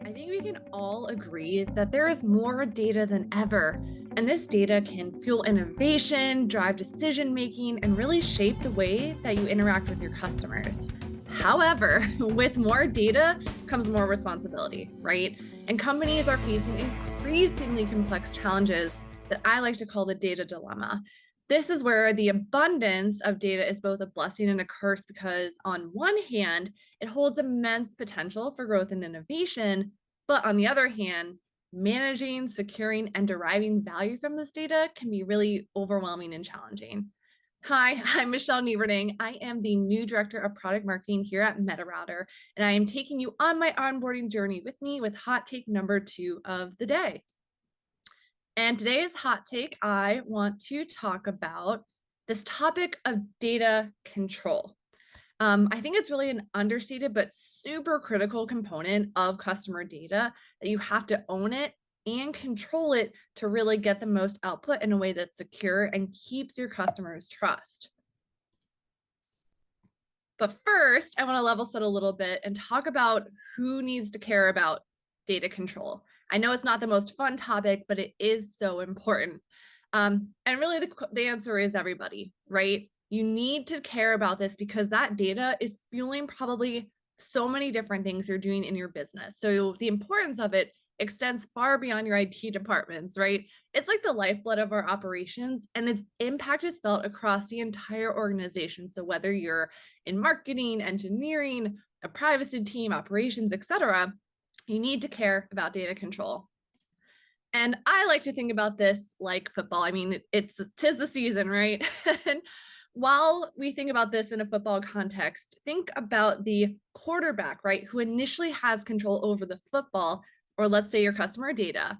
I think we can all agree that there is more data than ever, and this data can fuel innovation, drive decision making, and really shape the way that you interact with your customers. However, with more data comes more responsibility, right? And companies are facing increasingly complex challenges that I like to call the data dilemma. This is where the abundance of data is both a blessing and a curse because, on one hand, it holds immense potential for growth and innovation. But on the other hand, managing, securing, and deriving value from this data can be really overwhelming and challenging. Hi, I'm Michele. I am the new director of product marketing here at MetaRouter, and I am taking you on my onboarding journey with me with hot take number 2 of the day. And today's hot take, I want to talk about this topic of data control. I think it's really an understated but super critical component of customer data that you have to own it and control it to really get the most output in a way that's secure and keeps your customers' trust. But first, I want to level set a little bit and talk about who needs to care about data control. I know it's not the most fun topic, but it is so important. And really, the answer is everybody, right? You need to care about this because that data is fueling probably so many different things you're doing in your business. So the importance of it extends far beyond your IT departments, right? It's like the lifeblood of our operations, and its impact is felt across the entire organization. So whether you're in marketing, engineering, a privacy team, operations, etc., you need to care about data control. And I like to think about this like football. I mean, tis the season, right? And while we think about this in a football context, think about the quarterback, right, who initially has control over the football, or let's say your customer data.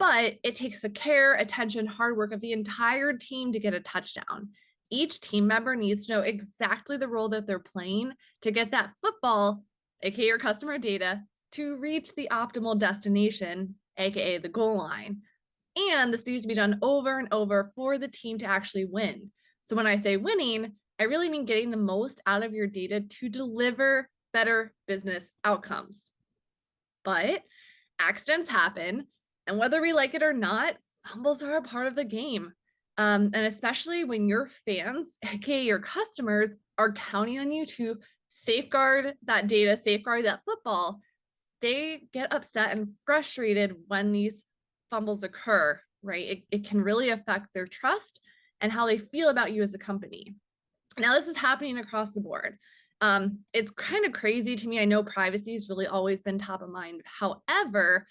But it takes the care, attention, hard work of the entire team to get a touchdown. Each team member needs to know exactly the role that they're playing to get that football, aka your customer data, to reach the optimal destination, aka the goal line. And this needs to be done over and over for the team to actually win. So when I say winning, I really mean getting the most out of your data to deliver better business outcomes. But accidents happen, and whether we like it or not, fumbles are a part of the game. And especially when your fans, aka your customers, are counting on you to safeguard that data, safeguard that football, they get upset and frustrated when these fumbles occur, right? It can really affect their trust and how they feel about you as a company. Now, this is happening across the board. It's kind of crazy to me. I know privacy has really always been top of mind. However,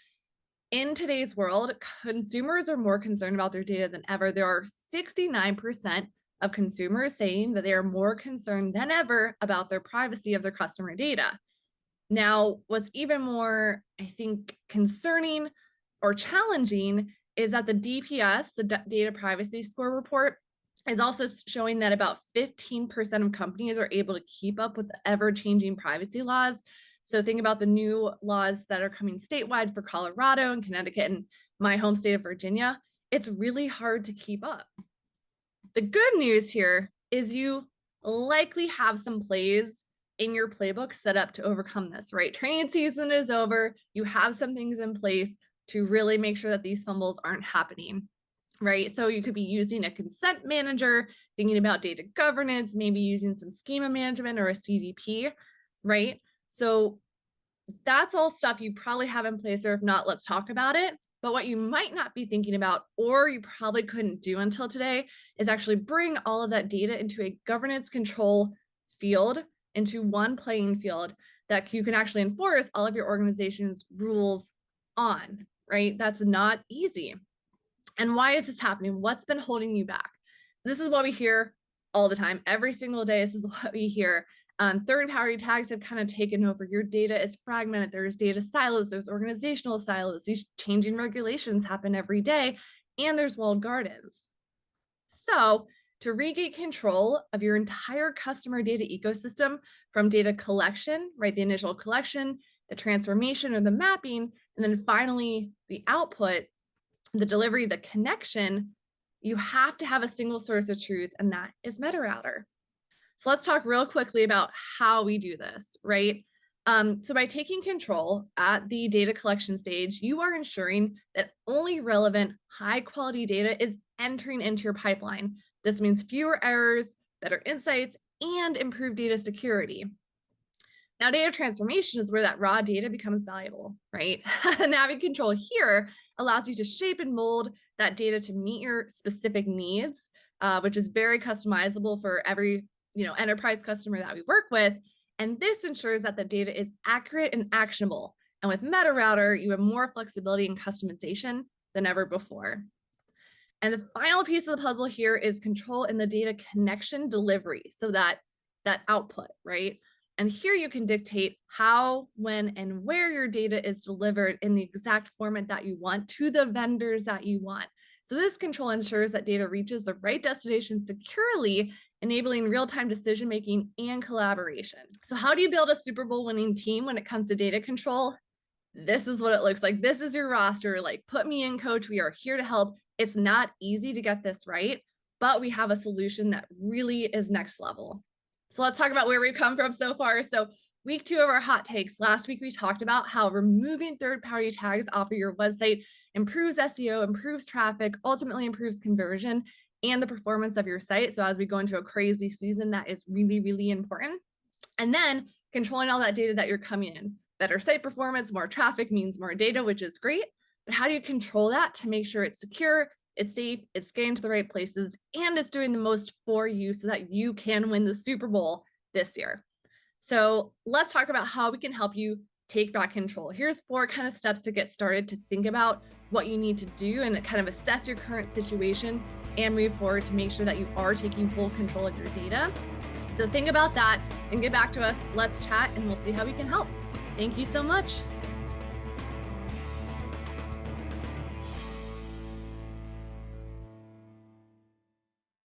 in today's world, consumers are more concerned about their data than ever. There are 69% of consumers saying that they are more concerned than ever about their privacy of their customer data. Now, what's even more, I think, concerning or challenging is that the DPS, the Data Privacy Score report, is also showing that about 15% of companies are able to keep up with the ever-changing privacy laws. So think about the new laws that are coming statewide for Colorado and Connecticut and my home state of Virginia. It's really hard to keep up. The good news here is you likely have some plays in your playbook set up to overcome this, right? Training season is over. You have some things in place to really make sure that these fumbles aren't happening, right? So you could be using a consent manager, thinking about data governance, maybe using some schema management or a CDP, right? So that's all stuff you probably have in place, or if not, let's talk about it. But what you might not be thinking about, or you probably couldn't do until today, is actually bring all of that data into a governance control field, into one playing field that you can actually enforce all of your organization's rules on, right? That's not easy. And why is this happening? What's been holding you back? This is what we hear all the time. Every single day, this is what we hear. Third-party tags have kind of taken over. Your data is fragmented. There's data silos. There's organizational silos. These changing regulations happen every day, and there's walled gardens. So to regain control of your entire customer data ecosystem, from data collection, right, the initial collection, the transformation or the mapping, and then finally the output, the delivery, the connection, you have to have a single source of truth, and that is MetaRouter. So let's talk real quickly about how we do this, right? So by taking control at the data collection stage, you are ensuring that only relevant, high quality data is entering into your pipeline. This means fewer errors, better insights, and improved data security. Now, data transformation is where that raw data becomes valuable, right? And having control here allows you to shape and mold that data to meet your specific needs, which is very customizable for every enterprise customer that we work with. And this ensures that the data is accurate and actionable. And with MetaRouter, you have more flexibility and customization than ever before. And the final piece of the puzzle here is control in the data connection delivery. So that output, right? And here you can dictate how, when, and where your data is delivered in the exact format that you want to the vendors that you want. So this control ensures that data reaches the right destination securely, enabling real-time decision-making and collaboration. So how do you build a Super Bowl winning team when it comes to data control? This is what it looks like. This is your roster. Like, put me in, coach. We are here to help. It's not easy to get this right, but we have a solution that really is next level. So let's talk about where we've come from so far. So week 2 of our hot takes. Last week, we talked about how removing third-party tags off of your website improves SEO, improves traffic, ultimately improves conversion and the performance of your site. So as we go into a crazy season, that is really, really important. And then controlling all that data that you're coming in. Better site performance, more traffic means more data, which is great. But how do you control that to make sure it's secure, it's safe, it's getting to the right places, and it's doing the most for you so that you can win the Super Bowl this year? So let's talk about how we can help you take back control. Here's 4 kind of steps to get started to think about what you need to do and kind of assess your current situation and move forward to make sure that you are taking full control of your data. So think about that and get back to us. Let's chat and we'll see how we can help. Thank you so much.